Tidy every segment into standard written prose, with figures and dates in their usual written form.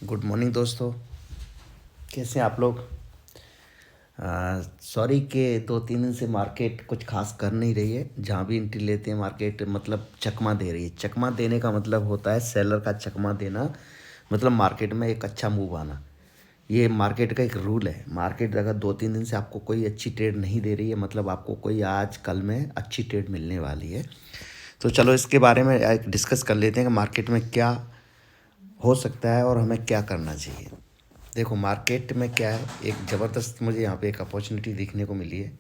Good morning दोस्तों। कैसे हैं आप लोग? सॉरी कि 2-3 दिन से मार्केट कुछ खास कर नहीं रही है। जहाँ भी एंट्री लेते हैं मार्केट मतलब चकमा दे रही है। चकमा देने का मतलब होता है सेलर का चकमा देना, मतलब मार्केट में एक अच्छा मूव आना। ये मार्केट का एक रूल है। मार्केट अगर 2-3 दिन से आपको कोई अच्छी ट्रेड नहीं दे रही है मतलब आपको कोई आज कल में अच्छी ट्रेड मिलने वाली है। तो चलो इसके बारे में एक डिस्कस कर लेते हैं कि मार्केट में क्या हो सकता है और हमें क्या करना चाहिए। देखो मार्केट में क्या है, एक ज़बरदस्त मुझे यहाँ पे एक अपॉर्चुनिटी देखने को मिली है।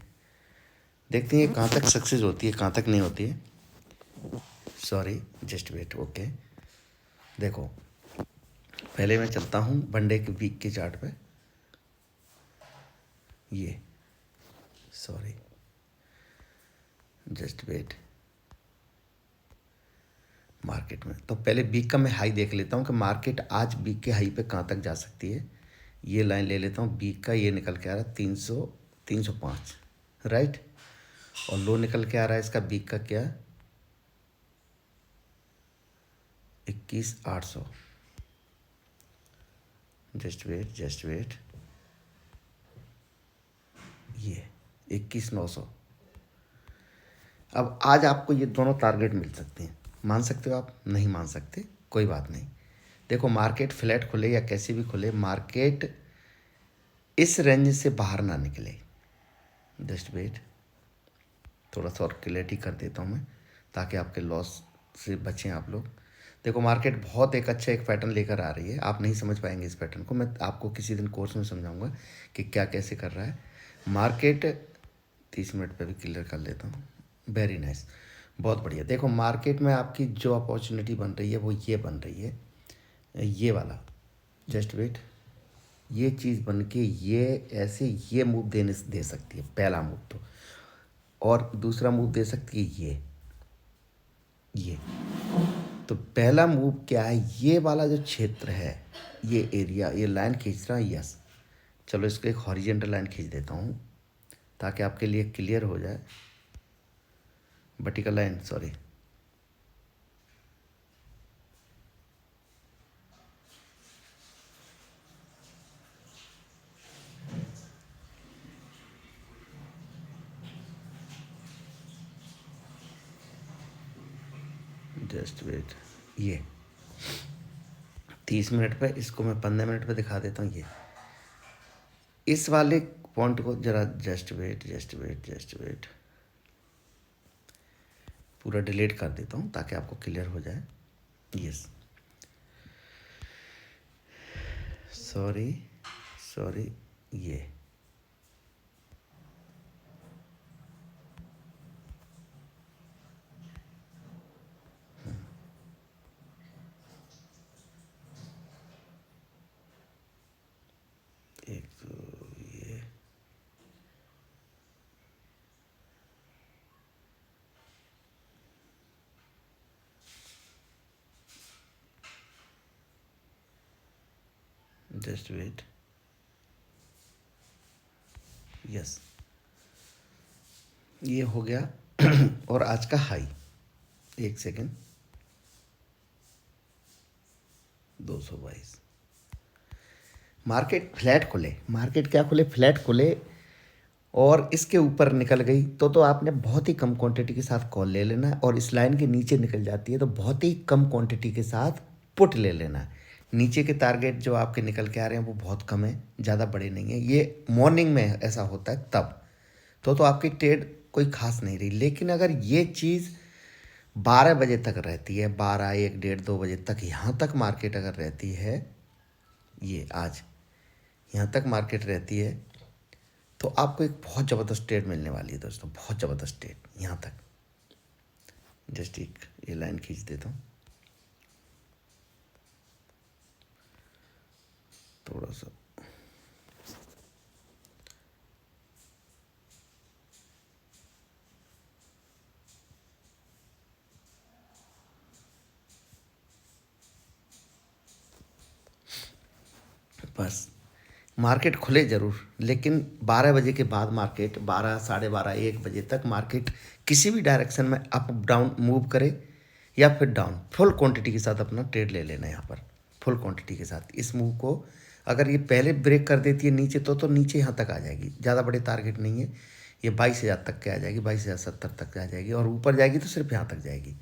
देखते हैं कहाँ तक सक्सेस होती है, कहाँ तक नहीं होती है। Sorry, just wait. ओके, देखो पहले मैं चलता हूँ वनडे के वीक के चार्ट पे। ये सॉरी, जस्ट वेट। मार्केट में तो पहले वीक का मैं हाई देख लेता हूँ कि मार्केट आज वीक के हाई पे कहाँ तक जा सकती है। ये लाइन ले लेता हूँ वीक का। ये निकल के आ रहा है 305, राइट। और लो निकल के आ रहा है इसका वीक का क्या, 21,800। Just wait. ये 21,900। अब आज आपको ये दोनों टारगेट मिल सकते हैं। मान सकते हो आप, नहीं मान सकते कोई बात नहीं। देखो मार्केट फ्लैट खुले या कैसे भी खुले, मार्केट इस रेंज से बाहर ना निकले। जस्ट वेट, थोड़ा सा और क्लैरिटी कर देता हूँ मैं ताकि आपके लॉस से बचें आप लोग। देखो मार्केट बहुत एक अच्छा एक पैटर्न लेकर आ रही है। आप नहीं समझ पाएंगे इस पैटर्न को, मैं आपको किसी दिन कोर्स में समझाऊंगा कि क्या कैसे कर रहा है मार्केट। 30 मिनट पे भी क्लियर कर लेता हूँ। वेरी नाइस, बहुत बढ़िया। देखो मार्केट में आपकी जो अपॉर्चुनिटी बन रही है वो ये बन रही है, ये वाला। जस्ट वेट, ये चीज़ बन के ये ऐसे ये मूव देने दे सकती है, पहला मूव तो। और दूसरा मूव दे सकती है ये। तो पहला मूव क्या है, ये वाला जो क्षेत्र है, ये एरिया, ये लाइन खींच रहा है। यस, चलो इसको एक हॉरिजेंटल लाइन खींच देता हूँ ताकि आपके लिए क्लियर हो जाए। Vertical line, sorry, just wait. ये 30 मिनट पे, इसको मैं 15 मिनट पे दिखा देता हूँ। ये इस वाले पॉइंट को जरा जस्ट वेट पूरा डिलीट कर देता हूँ ताकि आपको क्लियर हो जाए। यस, सॉरी, ये एक तो ये जस्ट वेट। यस, ये हो गया। और आज का हाई, एक सेकेंड, 222। मार्केट फ्लैट खुले, मार्केट क्या खुले, फ्लैट खुले और इसके ऊपर निकल गई तो आपने बहुत ही कम क्वांटिटी के साथ कॉल ले लेना है। और इस लाइन के नीचे निकल जाती है तो बहुत ही कम क्वांटिटी के साथ पुट ले लेना है। नीचे के टारगेट जो आपके निकल के आ रहे हैं वो बहुत कम है, ज़्यादा बड़े नहीं है। ये मॉर्निंग में ऐसा होता है तब तो आपकी ट्रेड कोई खास नहीं रही। लेकिन अगर ये चीज़ 12 बजे तक रहती है, 12, 1, 1:30, 2 बजे तक, यहाँ तक मार्केट अगर रहती है, ये आज यहाँ तक मार्केट रहती है तो आपको एक बहुत ज़बरदस्त ट्रेड मिलने वाली है दोस्तों, बहुत ज़बरदस्त ट्रेड। यहाँ तक जस्ट एक ये लाइन खींच देता हूँ थोड़ा सा। बस मार्केट खुले ज़रूर, लेकिन 12 बजे के बाद मार्केट 12, 12:30, 1 बजे तक मार्केट किसी भी डायरेक्शन में अप डाउन मूव करे या फिर डाउन, फुल क्वांटिटी के साथ अपना ट्रेड ले लेना यहाँ पर। फुल क्वांटिटी के साथ। इस मूव को अगर ये पहले ब्रेक कर देती है नीचे तो नीचे यहाँ तक आ जाएगी, ज़्यादा बड़े टारगेट नहीं है, ये 22,000 तक के आ जाएगी, 22,070 तक आ जाएगी, और ऊपर जाएगी तो सिर्फ यहाँ तक जाएगी।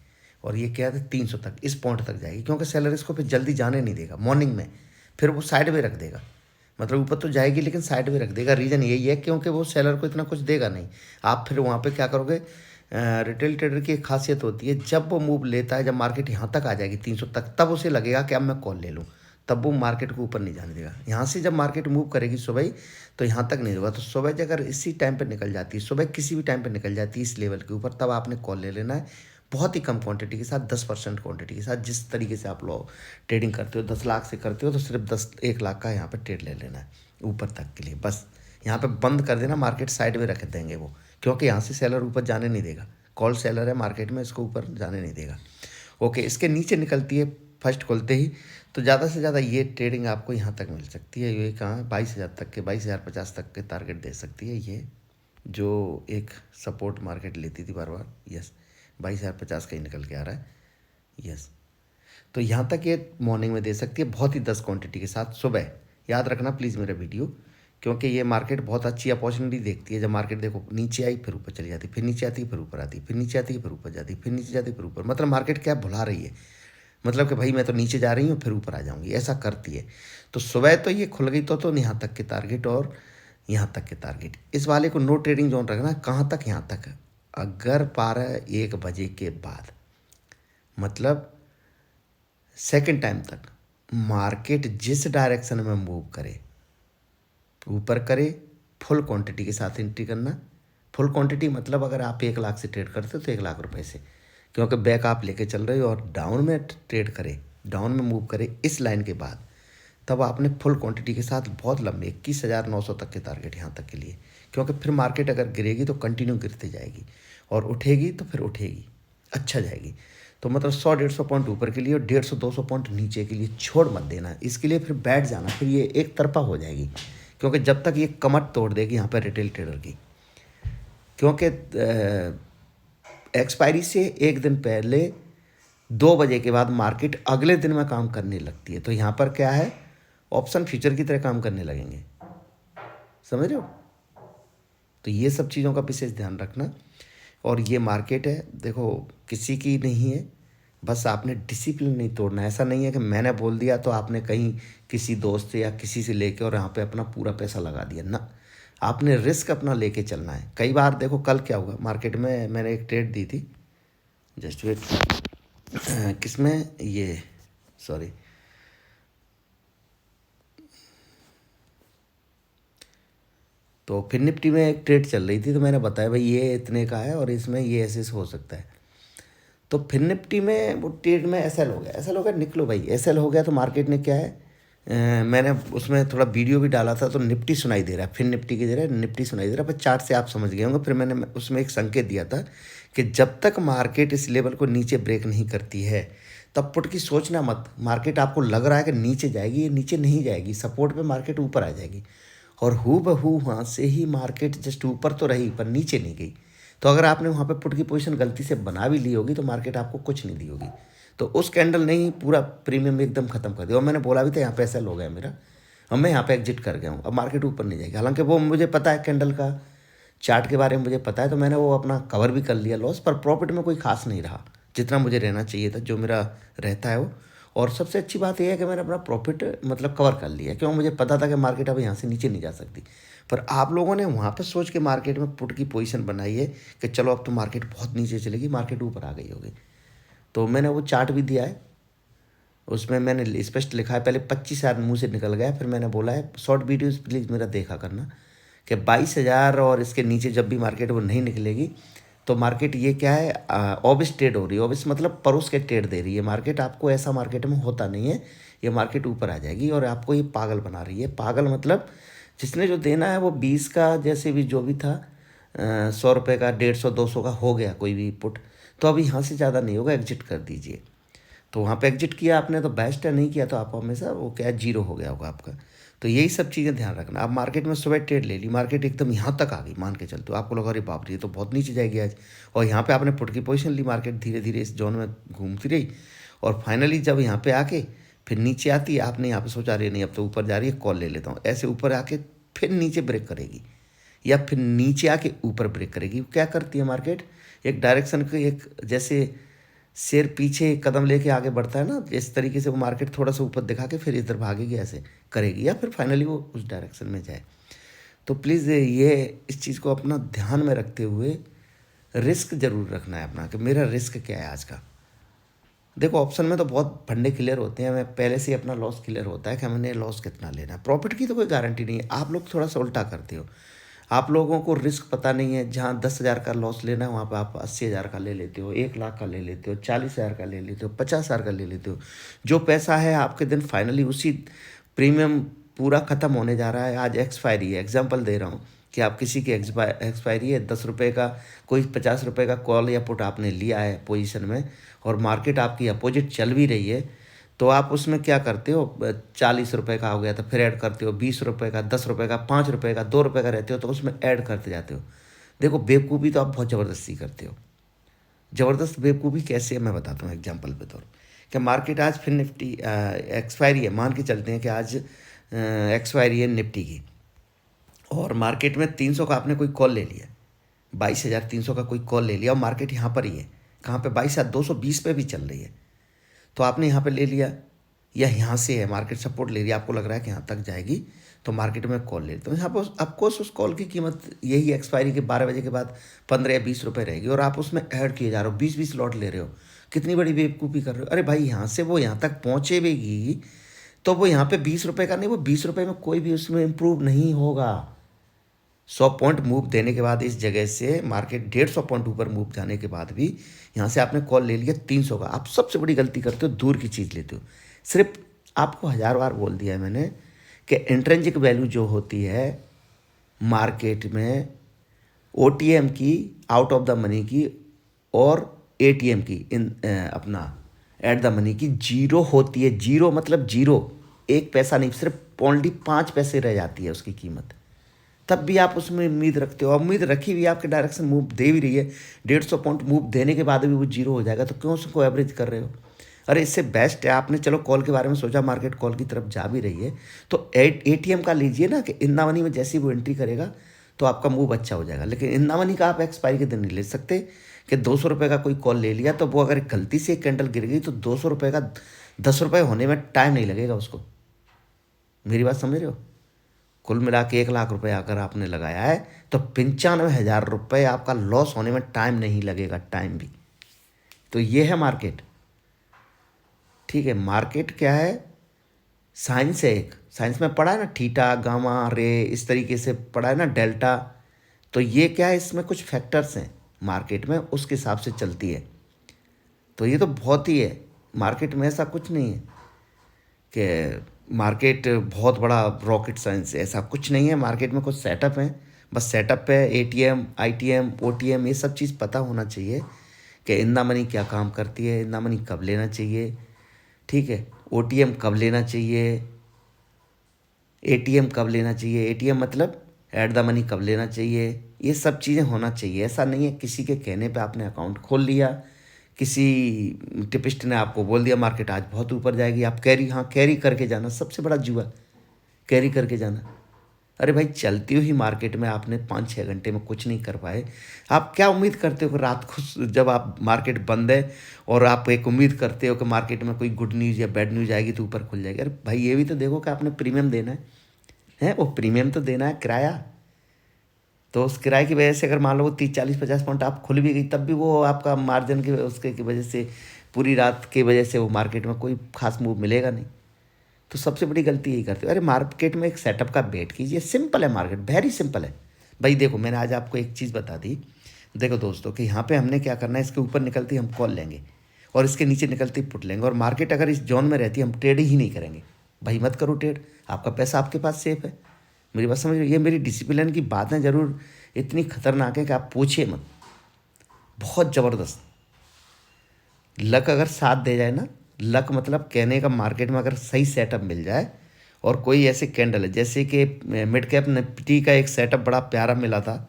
और ये क्या है 300 तक, इस पॉइंट तक जाएगी, क्योंकि सेलर इसको फिर जल्दी जाने नहीं देगा मॉर्निंग में, फिर वो साइड में रख देगा। मतलब ऊपर तो जाएगी लेकिन साइड में रख देगा। रीज़न यही है क्योंकि वो सेलर को इतना कुछ देगा नहीं। आप फिर वहाँ पे क्या करोगे, रिटेल ट्रेडर की एक खासियत होती है, जब वो मूव लेता है, जब मार्केट यहाँ तक आ जाएगी 300 तक, तब उसे लगेगा कि अब मैं कॉल ले लूँ, तब वो मार्केट को ऊपर नहीं जाने देगा। यहाँ से जब मार्केट मूव करेगी सुबह ही, तो यहाँ तक नहीं होगा। तो सुबह अगर इसी टाइम पर निकल जाती है, सुबह किसी भी टाइम पर निकल जाती है इस लेवल के ऊपर, तब आपने कॉल ले लेना है, बहुत ही कम क्वांटिटी के साथ, 10% क्वांटिटी के साथ। जिस तरीके से आप लोग ट्रेडिंग करते हो, 10 लाख से करते हो, तो सिर्फ 1 लाख का यहाँ पर ट्रेड ले लेना है ऊपर तक के लिए। बस यहाँ पे बंद कर देना, मार्केट साइड में रख देंगे वो, क्योंकि यहाँ से सेलर ऊपर जाने नहीं देगा। कॉल सेलर है मार्केट में, इसको ऊपर जाने नहीं देगा। ओके, इसके नीचे निकलती है फर्स्ट खोलते ही, तो ज़्यादा से ज़्यादा ये ट्रेडिंग आपको यहाँ तक मिल सकती है। ये कहाँ 22,000 तक के, 22,050 तक के टारगेट दे सकती है ये, जो एक सपोर्ट मार्केट लेती थी बार बार। यस, 22,050 का ही निकल के आ रहा है। यस, तो यहाँ तक ये मॉर्निंग में दे सकती है, बहुत ही 10 क्वांटिटी के साथ सुबह। याद रखना प्लीज़ मेरा वीडियो, क्योंकि ये मार्केट बहुत अच्छी अपॉर्चुनिटी देखती है। जब मार्केट देखो नीचे आई, फिर ऊपर चली जाती, फिर नीचे आती, फिर ऊपर आती, फिर नीचे आती, फिर ऊपर जाती, फिर नीचे जाती, फिर ऊपर। मतलब मार्केट क्या भुला रही है, मतलब कि भाई मैं तो नीचे जा रही हूँ फिर ऊपर आ जाऊँगी, ऐसा करती है। तो सुबह तो ये खुल गई तो यहाँ तक के टारगेट और यहाँ तक के टारगेट। इस वाले को नो ट्रेडिंग जोन रखना। कहाँ तक, यहाँ तक। अगर 12-1 बजे के बाद, मतलब सेकेंड टाइम तक मार्केट जिस डायरेक्शन में मूव करे, ऊपर करे, फुल क्वांटिटी के साथ एंट्री करना। फुल क्वांटिटी मतलब अगर आप 1 लाख से ट्रेड करते हो तो 1 लाख रुपए से, क्योंकि बैक आप लेके चल रहे हो, और डाउन में ट्रेड करे, डाउन में मूव करे इस लाइन के बाद, तब आपने फुल क्वांटिटी के साथ बहुत लंबे 21,900 तक के टारगेट यहाँ तक के लिए। क्योंकि फिर मार्केट अगर गिरेगी तो कंटिन्यू गिरते जाएगी, और उठेगी तो फिर उठेगी, अच्छा जाएगी। तो मतलब 100-150 पॉइंट ऊपर के लिए और 150-200 पॉइंट नीचे के लिए छोड़ मत देना। इसके लिए फिर बैठ जाना, फिर ये एक तरफा हो जाएगी, क्योंकि जब तक ये कमर तोड़ देगी यहाँ पर रिटेल ट्रेडर की, क्योंकि एक्सपायरी से एक दिन पहले 2 बजे के बाद मार्केट अगले दिन में काम करने लगती है। तो यहाँ पर क्या है, ऑप्शन फ्यूचर की तरह काम करने लगेंगे, समझ रहे हो। तो ये सब चीज़ों का विशेष ध्यान रखना। और ये मार्केट है, देखो किसी की नहीं है, बस आपने डिसिप्लिन नहीं तोड़ना। ऐसा नहीं है कि मैंने बोल दिया तो आपने कहीं किसी दोस्त से या किसी से लेके और यहाँ पे अपना पूरा पैसा लगा दिया ना। आपने रिस्क अपना लेके चलना है। कई बार देखो कल क्या हुआ मार्केट में, मैंने एक ट्रेड दी थी, जस्ट वेट, किसमें ये, सॉरी, तो फिर निफ्टी में एक ट्रेड चल रही थी, तो मैंने बताया भाई ये इतने का है और इसमें ये ऐसे हो सकता है। तो फिर निफ्टी में वो ट्रेड में एसएल हो गया, एसएल हो गया, निकलो भाई, एसएल हो गया। तो मार्केट ने क्या है, मैंने उसमें थोड़ा वीडियो भी डाला था, तो निफ्टी सुनाई दे रहा है, फिर निफ्टी की जगह निफ्टी सुनाई दे रहा है, पर चार्ट से आप समझ गए होंगे। फिर मैंने उसमें एक संकेत दिया था कि जब तक मार्केट इस लेवल को नीचे ब्रेक नहीं करती है, तब पुट की सोचना मत। मार्केट आपको लग रहा है कि नीचे जाएगी, ये नीचे नहीं जाएगी, सपोर्ट पे मार्केट ऊपर आ जाएगी। और हूबहू वहाँ से ही मार्केट जस्ट ऊपर तो रही पर नीचे नहीं गई। तो अगर आपने वहाँ पे पुट की पोजीशन गलती से बना भी ली होगी तो मार्केट आपको कुछ नहीं दी होगी। तो उस कैंडल ने ही पूरा प्रीमियम एकदम ख़त्म कर दिया। और मैंने बोला भी था यहाँ पे सेल हो गया मेरा, और मैं यहाँ पे एग्जिट कर गया हूँ, अब मार्केट ऊपर नहीं जाएगी। हालांकि वो मुझे पता है, कैंडल का चार्ट के बारे में मुझे पता है, तो मैंने वो अपना कवर भी कर लिया लॉस, पर प्रॉफिट में कोई खास नहीं रहा जितना मुझे रहना चाहिए था, जो मेरा रहता है वो। और सबसे अच्छी बात यह है कि मैंने अपना प्रॉफिट मतलब कवर कर लिया, क्यों, मुझे पता था कि मार्केट अब यहाँ से नीचे नहीं जा सकती। पर आप लोगों ने वहाँ पर सोच के मार्केट में पुट की पोजीशन बनाई है कि चलो अब तो मार्केट बहुत नीचे चलेगी, मार्केट ऊपर आ गई होगी। तो मैंने वो चार्ट भी दिया है, उसमें मैंने स्पष्ट लिखा है, पहले 25,000 मुँह से निकल गया, फिर मैंने बोला है शॉर्ट वीडियोस प्लीज़ मेरा देखा करना, कि 22,000 और इसके नीचे जब भी मार्केट वो नहीं निकलेगी तो मार्केट ये क्या है, ऑबिस ट्रेड हो रही है। ऑबिस मतलब परोस के ट्रेड दे रही है मार्केट आपको, ऐसा मार्केट में होता नहीं है। ये मार्केट ऊपर आ जाएगी और आपको ये पागल बना रही है। पागल मतलब जिसने जो देना है वो 20 का, जैसे भी जो भी था, 100 रुपये का, 150-200 का हो गया कोई भी पुट, तो अभी यहाँ से ज़्यादा नहीं होगा, एग्जिट कर दीजिए। तो वहाँ पे एग्जिट किया आपने तो बेस्ट है, नहीं किया तो आप हमेशा वो क्या जीरो हो गया होगा आपका। तो यही सब चीज़ें ध्यान रखना। आप मार्केट में सुबह ट्रेड ले ली, मार्केट एकदम यहाँ तक आ गई, मान के चलते हो, आपको लगा अरे बाप रे ये तो बहुत नीचे जाएगी आज, और यहाँ पे आपने पुट की पोजीशन ली, मार्केट धीरे धीरे इस जोन में घूमती रही, और फाइनली जब यहाँ पे आके फिर नीचे आती है, आपने यहाँ पे सोचा रही नहीं अब तो ऊपर जा रही है, कॉल ले लेता हूँ, ऐसे ऊपर आके फिर नीचे ब्रेक करेगी या फिर नीचे आके ऊपर ब्रेक करेगी। क्या करती है मार्केट, एक डायरेक्शन के एक जैसे शेर पीछे एक कदम लेके आगे बढ़ता है ना, इस तरीके से वो मार्केट थोड़ा सा ऊपर दिखा के फिर इधर भागेगी, ऐसे करेगी या फिर फाइनली वो उस डायरेक्शन में जाए। तो प्लीज़ ये इस चीज़ को अपना ध्यान में रखते हुए रिस्क जरूर रखना है अपना, कि मेरा रिस्क क्या है आज का। देखो ऑप्शन में तो बहुत फंडे क्लियर होते हैं, हमें पहले से ही अपना लॉस क्लियर होता है कि हमने लॉस कितना लेना है। प्रॉफिट की तो कोई गारंटी नहीं है, आप लोग थोड़ा सा उल्टा करते हो, आप लोगों को रिस्क पता नहीं है। जहाँ 10,000 का लॉस लेना है वहाँ पे आप 80,000 का ले लेते हो, 1 लाख का ले लेते हो, 40,000 का ले लेते हो, 50,000 का ले लेते हो। जो पैसा है आपके दिन फाइनली उसी प्रीमियम पूरा ख़त्म होने जा रहा है। आज एक्सपायरी है, एग्जांपल दे रहा हूँ कि आप किसी की एक्सपायरी है, 10 रुपये का कोई 50 रुपये का कॉल या पुट आपने लिया है पोजीशन में, और मार्केट आपकी अपोजिट चल भी रही है, तो आप उसमें क्या करते हो, 40 रुपये का हो गया तो फिर ऐड करते हो, 20 रुपये का, 10 रुपये का, 5 रुपये का, 2 रुपये का रहते हो तो उसमें ऐड करते जाते हो। देखो बेवकूफ़ी तो आप बहुत ज़बरदस्ती करते हो। ज़बरदस्त बेवकूफ़ी कैसे है मैं बताता हूँ एग्जांपल पे तौर कि मार्केट आज फिर निफ्टी एक्सपायरी है, मान के चलते हैं कि आज एक्सपायरी है निफ्टी की, और मार्केट में 300 का आपने कोई कॉल ले लिया, 22,300 का कोई कॉल ले लिया, और मार्केट यहाँ पर ही है, कहाँ पे 22,220 पे भी चल रही है। तो आपने यहाँ पे ले लिया, या यहाँ से है मार्केट सपोर्ट ले रही है, आपको लग रहा है कि यहाँ तक जाएगी तो मार्केट में कॉल ले, तो यहाँ पर ऑफकोर्स उस कॉल की कीमत यही एक्सपायरी के 12 बजे के बाद 15 या 20 रुपये रहेगी, और आप उसमें ऐड किए जा रहे हो, 20-20 लॉट ले रहे हो। कितनी बड़ी बेवकूफ़ी कर रहे हो। अरे भाई यहाँ से वो यहाँ तक पहुँचेगी तो वो यहाँ पे 20 रुपये का नहीं, वो 20 रुपये में कोई भी उसमें इम्प्रूव नहीं होगा। 100 पॉइंट मूव देने के बाद इस जगह से मार्केट 150 पॉइंट ऊपर मूव जाने के बाद भी यहाँ से आपने कॉल ले लिया 300 का, आप सबसे बड़ी गलती करते हो, दूर की चीज़ लेते हो। सिर्फ आपको 1000 बार बोल दिया है मैंने कि इंट्रिंसिक वैल्यू जो होती है मार्केट में, ओटीएम की, आउट ऑफ द मनी की, और एटीएम की, अपना एट द मनी की जीरो होती है। जीरो मतलब जीरो, 1 पैसा नहीं, सिर्फ ओनली 5 पैसे रह जाती है उसकी कीमत। तब भी आप उसमें उम्मीद रखते हो, उम्मीद रखी हुई आपके डायरेक्शन मूव दे भी रही है, 150 पॉइंट मूव देने के बाद भी वो जीरो हो जाएगा, तो क्यों उसको एवरेज कर रहे हो। अरे इससे बेस्ट है, आपने चलो कॉल के बारे में सोचा, मार्केट कॉल की तरफ जा भी रही है, तो एटीएम का लीजिए ना, कि इन द मनी में जैसे ही वो एंट्री करेगा तो आपका मूव अच्छा हो जाएगा। लेकिन इन द मनी का आप एक्सपायरी के दिन नहीं ले सकते, कि 200 रुपये का कोई कॉल ले लिया तो वो अगर गलती से एक कैंडल गिर गई तो 200 रुपये का 10 रुपये होने में टाइम नहीं लगेगा उसको। मेरी बात समझ रहे हो। कुल मिला के 1 लाख रुपये अगर आपने लगाया है तो 95,000 रुपये आपका लॉस होने में टाइम नहीं लगेगा, टाइम भी। तो ये है मार्केट, ठीक है। मार्केट क्या है, साइंस है एक, साइंस में पढ़ा है ना, थीटा, गामा, रे, इस तरीके से पढ़ा है ना, डेल्टा। तो ये क्या है, इसमें कुछ फैक्टर्स हैं मार्केट में, उसके हिसाब से चलती है। तो ये तो बहुत ही है, मार्केट में ऐसा कुछ नहीं है कि मार्केट बहुत बड़ा रॉकेट साइंस है, ऐसा कुछ नहीं है। मार्केट में कुछ सेटअप है, बस सेटअप है, एटीएम, आईटीएम, ओटीएम, ये सब चीज़ पता होना चाहिए कि इन द मनी क्या काम करती है, इन द मनी कब लेना चाहिए, ठीक है, ओटीएम कब लेना चाहिए, एटीएम कब लेना चाहिए, एटीएम मतलब ऐट द मनी कब लेना चाहिए, ये सब चीज़ें होना चाहिए। ऐसा नहीं है किसी के कहने पे आपने अकाउंट खोल लिया, किसी टिपिस्ट ने आपको बोल दिया मार्केट आज बहुत ऊपर जाएगी, आप कैरी करके जाना, सबसे बड़ा जुआ, कैरी करके जाना। अरे भाई चलती हुई मार्केट में आपने 5-6 घंटे में कुछ नहीं कर पाए, आप क्या उम्मीद करते हो कि रात को जब आप मार्केट बंद है और आप एक उम्मीद करते हो कि मार्केट में कोई गुड न्यूज़ या बैड न्यूज़ आएगी तो ऊपर खुल जाएगी। अरे भाई ये भी तो देखो कि आपने प्रीमियम देना है वो प्रीमियम तो देना है, किराया। तो उस किराए की वजह से अगर मान लो वो 30, 40, 50 पॉइंट आप खुल भी गई, तब भी वो आपका मार्जिन की उसके की वजह से, पूरी रात की वजह से वो मार्केट में कोई खास मूव मिलेगा नहीं। तो सबसे बड़ी गलती यही करते हो। अरे मार्केट में एक सेटअप का वेट कीजिए, सिंपल है मार्केट, वेरी सिंपल है भाई। देखो मैंने आज आपको एक चीज़ बता दी, देखो दोस्तों, कि यहाँ पे हमने क्या करना है, इसके ऊपर निकलती हम कॉल लेंगे और इसके नीचे निकलती पुट लेंगे, और मार्केट अगर इस जोन में रहती है हम ट्रेड ही नहीं करेंगे। भाई मत करो ट्रेड, आपका पैसा आपके पास सेफ है। मेरी बात समझ रहे हो, ये मेरी डिसिप्लिन की बातें ज़रूर इतनी खतरनाक है कि आप पूछिए मत, बहुत ज़बरदस्त। लक अगर साथ दे जाए ना, लक मतलब कहने का मार्केट में अगर सही सेटअप मिल जाए, और कोई ऐसे कैंडल है जैसे कि मिड कैप निफ्टी का एक सेटअप बड़ा प्यारा मिला था,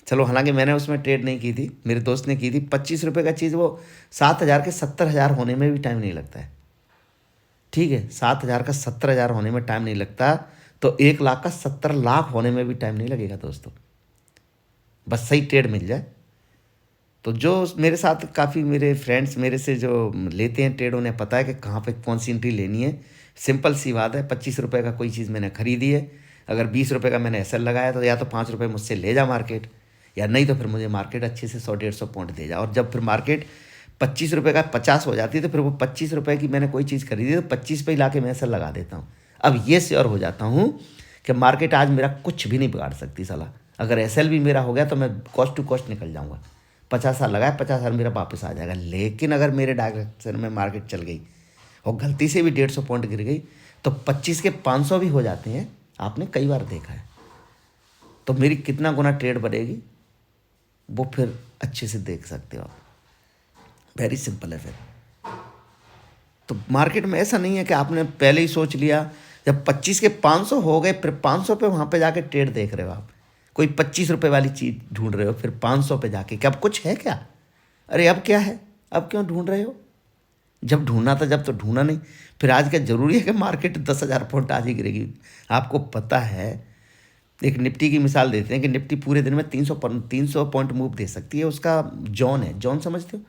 चलो हालांकि मैंने उसमें ट्रेड नहीं की थी, मेरे दोस्त ने की थी, 25 रुपये का चीज़ वो 7,000 के 70,000 होने में भी टाइम नहीं लगता है। ठीक है, 7,000 का 70,000 होने में टाइम नहीं लगता, तो 1 लाख का 70 लाख होने में भी टाइम नहीं लगेगा दोस्तों, बस सही ट्रेड मिल जाए। तो जो मेरे साथ काफ़ी मेरे फ्रेंड्स मेरे से जो लेते हैं ट्रेड, उन्हें पता है कि कहाँ पे कौन सी एंट्री लेनी है। सिंपल सी बात है, 25 रुपये का कोई चीज़ मैंने खरीदी है, अगर 20 रुपये का मैंने एसएल लगाया तो या तो 5 रुपये मुझसे ले जा मार्केट, या नहीं तो फिर मुझे मार्केट अच्छे से 100-150 पॉइंट दे जा। और जब फिर मार्केट 25 रुपये का 50 हो जाती है तो फिर वो 25 रुपये की मैंने कोई चीज़ खरीदी तो 25 पे ही ला के मैं एसएल लगा देता हूँ। अब ये श्योर हो जाता हूँ कि मार्केट आज मेरा कुछ भी नहीं बिगाड़ सकती साला। अगर एसएल भी मेरा हो गया तो मैं कॉस्ट टू कॉस्ट निकल जाऊँगा, 50,000 लगाया, 50,000 मेरा वापस आ जाएगा। लेकिन अगर मेरे डायरेक्शन में मार्केट चल गई और गलती से भी 150 पॉइंट गिर गई तो 25 के 500 भी हो जाते हैं, आपने कई बार देखा है। तो मेरी कितना गुना ट्रेड बढ़ेगी वो फिर अच्छे से देख सकते हो आप, वेरी सिंपल है। फिर तो मार्केट में ऐसा नहीं है कि आपने पहले ही सोच लिया, जब 25 के 500 हो गए फिर 500 पे वहाँ पे जाके ट्रेड देख रहे हो आप, कोई 25 रुपये वाली चीज़ ढूंढ रहे हो फिर 500 पे जाके, क्या अब कुछ है क्या? अरे अब क्या है, अब क्यों ढूंढ रहे हो? जब ढूंढना था जब तो ढूंढा नहीं। फिर आज क्या ज़रूरी है कि मार्केट 10,000 पॉइंट आज ही गिरेगी? आपको पता है, एक निफ्टी की मिसाल देते हैं कि निफ्टी पूरे दिन में 300 पॉइंट मूव दे सकती है, उसका जॉन है, जॉन समझते हो,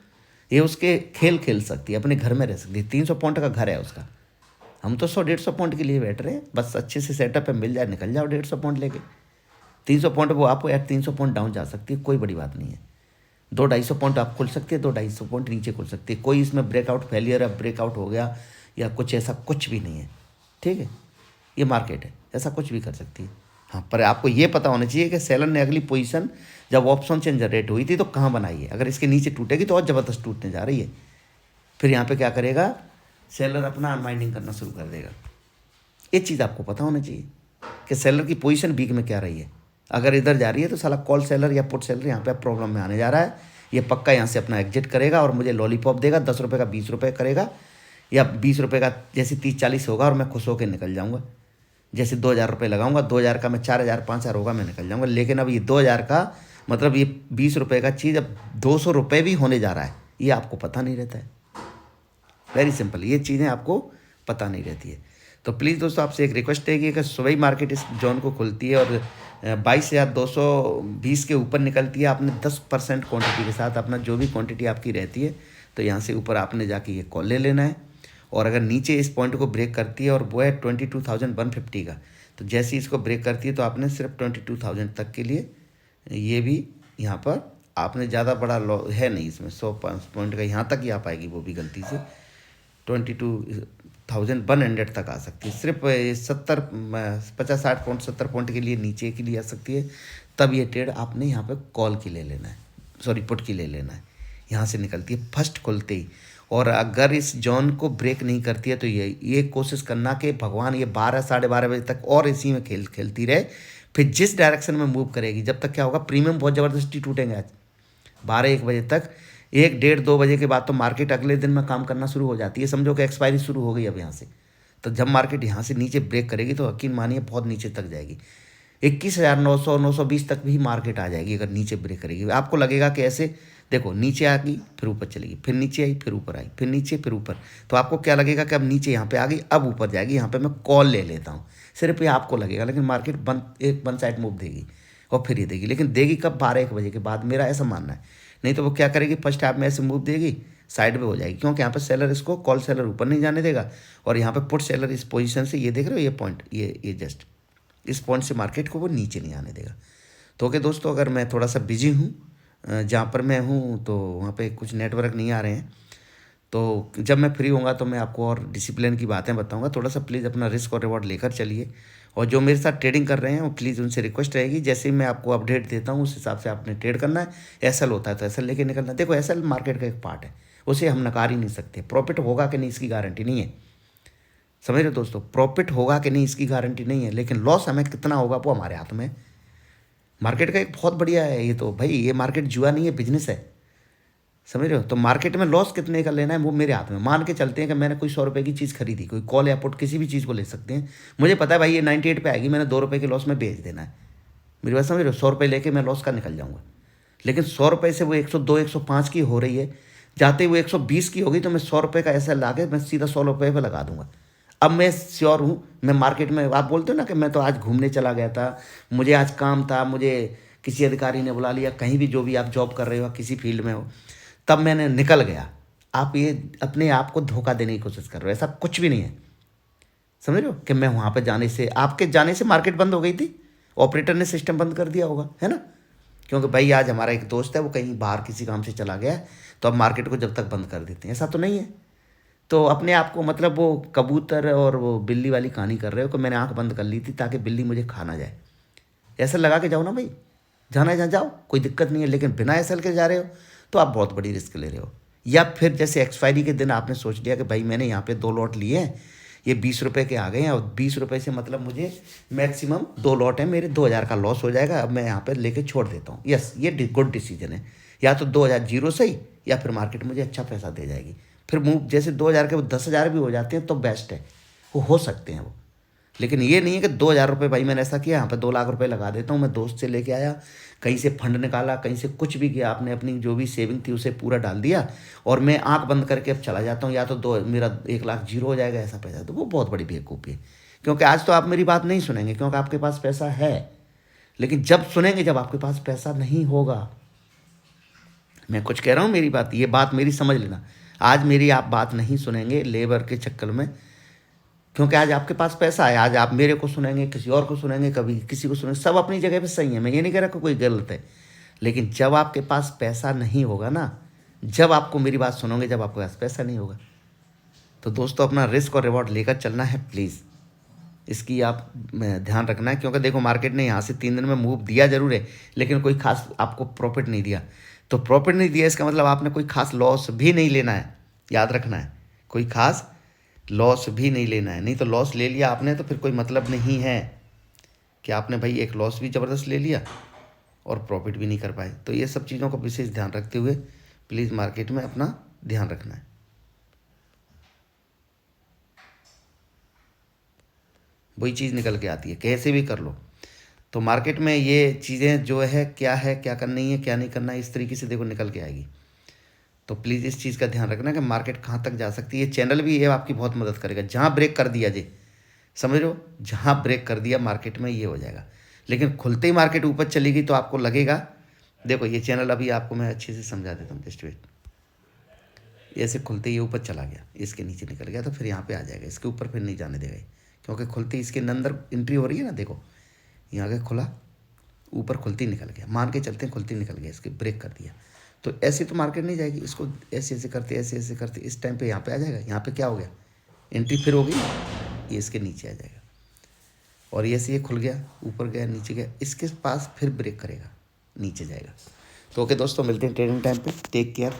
ये उसके खेल खेल सकती है, अपने घर में रह सकती है, 300 पॉइंट का घर है उसका। हम तो 100-150 पॉइंट के लिए बैठ रहे हैं, बस अच्छे से सेटअप पे मिल जाए निकल जाओ 150 पॉइंट लेके। 300 पॉइंट वो आपको यार 300 पॉइंट डाउन जा सकती है, कोई बड़ी बात नहीं है। 200-250 पॉइंट आप खुल सकती है, 200-250 पॉइंट नीचे खुल सकती है, कोई इसमें ब्रेकआउट फेलियर है, ब्रेकआउट हो गया या कुछ ऐसा कुछ भी नहीं है। ठीक है, ये मार्केट है, ऐसा कुछ भी कर सकती है। हाँ, पर आपको ये पता होना चाहिए कि सेलर ने अगली पोजीशन जब ऑप्शन चेंज जनरेट हुई थी तो कहाँ बनाई है। अगर इसके नीचे टूटेगी तो और ज़बरदस्त टूटने जा रही है, फिर यहाँ पे क्या करेगा सेलर, अपना अनवाइंडिंग करना शुरू कर देगा। ये चीज़ आपको पता होना चाहिए कि सेलर की पोजीशन वीक में क्या रही है। अगर इधर जा रही है तो साला कॉल सेलर या पुट सेलर यहाँ पे प्रॉब्लम में आने जा रहा है, ये पक्का यहाँ से अपना एग्जिट करेगा और मुझे लॉलीपॉप देगा, 10 रुपये का 20 रुपये करेगा, या 20 रुपये का जैसे 30-40 होगा और मैं खुश होकर निकल जाऊँगा। जैसे 2,000 रुपये लगाऊंगा, 2,000 का मैं 4,000 5,000 होगा मैं निकल जाऊँगा। लेकिन अब ये 2,000 का मतलब ये 20 रुपये का चीज़ अब 200 रुपये भी होने जा रहा है, ये आपको पता नहीं रहता है। वेरी सिंपल, ये चीज़ें आपको पता नहीं रहती है। तो प्लीज़ दोस्तों आपसे एक रिक्वेस्ट है कि अगर सुबह ही मार्केट इस जोन को खुलती है और 22,220 के ऊपर निकलती है, आपने 10% क्वांटिटी के साथ अपना जो भी क्वांटिटी आपकी रहती है तो यहाँ से ऊपर आपने जाके ये कॉल ले लेना है। और अगर नीचे इस पॉइंट को ब्रेक करती है और वो है 22,150 का, तो जैसे ही इसको ब्रेक करती है तो आपने सिर्फ 22,000 तक के लिए ये भी यहाँ पर आपने ज़्यादा बड़ा लॉ है नहीं इसमें, 100 पॉइंट का यहाँ तक ही आ पाएगी, वो भी गलती से 22,100 तक आ सकती है। सिर्फ 50-60 पॉइंट 70 पॉइंट के लिए नीचे के लिए आ सकती है, तब ये ट्रेड आपने यहाँ पे कॉल की ले लेना है, सॉरी पुट की ले लेना है। यहाँ से निकलती है फर्स्ट खुलते ही, और अगर इस जॉन को ब्रेक नहीं करती है तो ये कोशिश करना कि भगवान ये 12-12:30 बजे तक और इसी में खेलती रहे। फिर जिस डायरेक्शन में मूव करेगी, जब तक क्या होगा प्रीमियम बहुत ज़बरदस्ती टूटेंगे आज 12-1 बजे तक, 1-1:30-2 बजे के बाद तो मार्केट अगले दिन में काम करना शुरू हो जाती है, समझो कि एक्सपायरी शुरू हो गई अब यहाँ से। तो जब मार्केट यहाँ से नीचे ब्रेक करेगी तो यकीन मानिए बहुत नीचे तक जाएगी, 21,900 920 तक भी मार्केट आ जाएगी अगर नीचे ब्रेक करेगी। आपको लगेगा कि ऐसे देखो नीचे आ गई फिर ऊपर चलेगी, फिर नीचे आई फिर ऊपर आई, फिर नीचे फिर ऊपर, तो आपको क्या लगेगा कि अब नीचे यहाँ पे आ गई अब ऊपर जाएगी, यहाँ पे मैं कॉल ले लेता हूँ, सिर्फ ये आपको लगेगा। लेकिन मार्केट वन साइड मूव देगी और फिर ये देगी, लेकिन देगी कब 12-1 बजे के बाद, मेरा ऐसा मानना है। नहीं तो वो क्या करेगी, फर्स्ट हाफ में ऐसे मूव देगी, साइड में हो जाएगी, क्योंकि यहाँ पर सेलर इसको कॉल सेलर ऊपर नहीं जाने देगा, और यहाँ पे पुट सेलर इस पोजीशन से, ये देख रहे हो ये पॉइंट, ये जस्ट इस पॉइंट से मार्केट को वो नीचे नहीं आने देगा। तो ओके दोस्तों, अगर मैं थोड़ा सा बिजी हूँ जहाँ पर मैं हूँ तो वहाँ पे कुछ नेटवर्क नहीं आ रहे हैं, तो जब मैं फ्री होऊंगा तो मैं आपको और डिसिप्लिन की बातें बताऊंगा। थोड़ा सा प्लीज़ अपना रिस्क और रिवॉर्ड लेकर चलिए, और जो मेरे साथ ट्रेडिंग कर रहे हैं वो प्लीज़ उनसे रिक्वेस्ट रहेगी, जैसे ही मैं आपको अपडेट देता हूँ उस हिसाब से आपने ट्रेड करना है। एसएल होता है तो एसएल लेके निकलना। देखो एसएल मार्केट का एक पार्ट है, उसे हम नकार ही नहीं सकते। प्रॉफिट होगा कि नहीं इसकी गारंटी नहीं है, समझ रहे दोस्तों, प्रॉफिट होगा कि नहीं इसकी गारंटी नहीं है, लेकिन लॉस हमें कितना होगा वो हमारे हाथ में। मार्केट का एक बहुत बढ़िया है ये, तो भाई ये मार्केट जुआ नहीं है, बिजनेस है, समझ रहे हो। तो मार्केट में लॉस कितने का लेना है वो मेरे हाथ में। मान के चलते हैं कि मैंने कोई 100 रुपये की चीज़ खरीदी, कोई कॉल या पुट किसी भी चीज़ को ले सकते हैं, मुझे पता है भाई ये 98 पे आएगी, मैंने 2 रुपये के लॉस में बेच देना है, मेरी बात समझ रहे हो। 100 रुपये लेके मैं लॉस का निकल जाऊँगा, लेकिन 100 रुपये से वो 102 105 की हो रही है, जाते ही वो 120 की होगी तो मैं 100 रुपये का ऐसा ला के मैं सीधा 100 रुपये पर लगा दूंगा, अब मैं श्योर हूँ, मैं मार्केट में, आप बोलते हो ना कि मैं तो आज घूमने चला गया था, मुझे आज काम था, मुझे किसी अधिकारी ने बुला लिया, कहीं भी जो भी आप जॉब कर रहे हो किसी फील्ड में हो, तब मैंने निकल गया। आप ये अपने आप को धोखा देने की कोशिश कर रहे हो, ऐसा कुछ भी नहीं है। समझ रहे हो कि मैं वहाँ पे जाने से, आपके जाने से मार्केट बंद हो गई थी, ऑपरेटर ने सिस्टम बंद कर दिया होगा, है ना। क्योंकि भाई आज हमारा एक दोस्त है, वो कहीं बाहर किसी काम से चला गया है, तो अब मार्केट को जब तक बंद कर देते हैं, ऐसा तो नहीं है। तो अपने आप को, मतलब वो कबूतर और वो बिल्ली वाली कहानी कर रहे हो कि मैंने आंख बंद कर ली थी ताकि बिल्ली मुझे खा ना जाए। ऐसा लगा के जाओ ना भाई, जाना है जहाँ जाओ, कोई दिक्कत नहीं है। लेकिन बिना ऐसा के जा रहे हो तो आप बहुत बड़ी रिस्क ले रहे हो। या फिर जैसे एक्सपायरी के दिन आपने सोच लिया कि भाई मैंने यहाँ पे 2 लॉट लिए हैं, ये 20 रुपये के आ गए हैं, और 20 रुपये से मतलब मुझे मैक्सिमम 2 लॉट है, मेरे 2000 का लॉस हो जाएगा, अब मैं यहाँ पे लेके छोड़ देता हूँ। यस, ये गुड डिसीजन है। या तो 2000 जीरो सही, या फिर मार्केट मुझे अच्छा पैसा दे जाएगी। फिर मूव जैसे 2000 के वो 10,000 भी हो जाते हैं तो बेस्ट है, वो हो सकते हैं वो। लेकिन ये नहीं है कि 2000 रुपये, भाई मैंने ऐसा किया, यहाँ पे 2 लाख रुपए लगा देता हूँ, मैं दोस्त से लेके आया, कहीं से फंड निकाला, कहीं से कुछ भी किया, आपने अपनी जो भी सेविंग थी उसे पूरा डाल दिया, और मैं आंख बंद करके अब चला जाता हूँ, या तो मेरा 1 लाख जीरो हो जाएगा, ऐसा पैसा, तो वो बहुत बड़ी बेवकूफ़ी है। क्योंकि आज तो आप मेरी बात नहीं सुनेंगे क्योंकि आपके पास पैसा है, लेकिन जब सुनेंगे जब आपके पास पैसा नहीं होगा। मैं कुछ कह रहा हूँ, मेरी बात, ये बात मेरी समझ लेना। आज मेरी आप बात नहीं सुनेंगे लेबर के चक्कर में, क्योंकि आज आपके पास पैसा है, आज आप मेरे को सुनेंगे, किसी और को सुनेंगे, कभी किसी को सुनेंगे, सब अपनी जगह पे सही है, मैं ये नहीं कह रहा कि कोई गलत है। लेकिन जब आपके पास पैसा नहीं होगा ना, जब आपको मेरी बात सुनोगे, जब आपके पास पैसा नहीं होगा, तो दोस्तों अपना रिस्क और रिवॉर्ड लेकर चलना है प्लीज़। इसकी आप ध्यान रखना है। क्योंकि देखो मार्केट ने यहाँ से 3 दिन में मूव दिया जरूर है, लेकिन कोई खास आपको प्रॉफिट नहीं दिया। तो प्रॉफिट नहीं दिया इसका मतलब आपने कोई खास लॉस भी नहीं लेना है, याद रखना है, कोई खास लॉस भी नहीं लेना है। नहीं तो लॉस ले लिया आपने तो फिर कोई मतलब नहीं है कि आपने भाई एक लॉस भी ज़बरदस्त ले लिया और प्रॉफिट भी नहीं कर पाए। तो ये सब चीज़ों का विशेष ध्यान रखते हुए प्लीज़ मार्केट में अपना ध्यान रखना है। वही चीज़ निकल के आती है, कैसे भी कर लो। तो मार्केट में ये चीज़ें जो है क्या करनी है, क्या नहीं करना है, इस तरीके से देखो निकल के आएगी। तो प्लीज़ इस चीज़ का ध्यान रखना कि मार्केट कहाँ तक जा सकती है। ये चैनल भी ये आपकी बहुत मदद करेगा। जहाँ ब्रेक कर दिया जी, समझ लो, जहाँ ब्रेक कर दिया मार्केट में ये हो जाएगा। लेकिन खुलते ही मार्केट ऊपर चलेगी तो आपको लगेगा, देखो ये चैनल अभी आपको मैं अच्छे से समझा देता हूँ, जस्ट वेट। ऐसे खुलते ही ऊपर चला गया, इसके नीचे निकल गया, तो फिर यहाँ पे आ जाएगा, इसके ऊपर फिर नहीं जाने देगा, क्योंकि खुलते ही इसके अंदर एंट्री हो रही है ना। देखो यहाँ के खुला, ऊपर खुलती निकल गया, मान के चलते हैं खुलती निकल गया, इसके ब्रेक कर दिया। तो ऐसे तो मार्केट नहीं जाएगी, इसको ऐसे ऐसे करते ऐसे करते इस टाइम पे यहाँ पे आ जाएगा। यहाँ पे क्या हो गया, एंट्री फिर हो गई, ये इसके नीचे आ जाएगा। और ये ऐसे ये खुल गया, ऊपर गया, नीचे गया, इसके पास फिर ब्रेक करेगा, नीचे जाएगा। तो ओके दोस्तों, मिलते हैं ट्रेडिंग टाइम पे। Take care.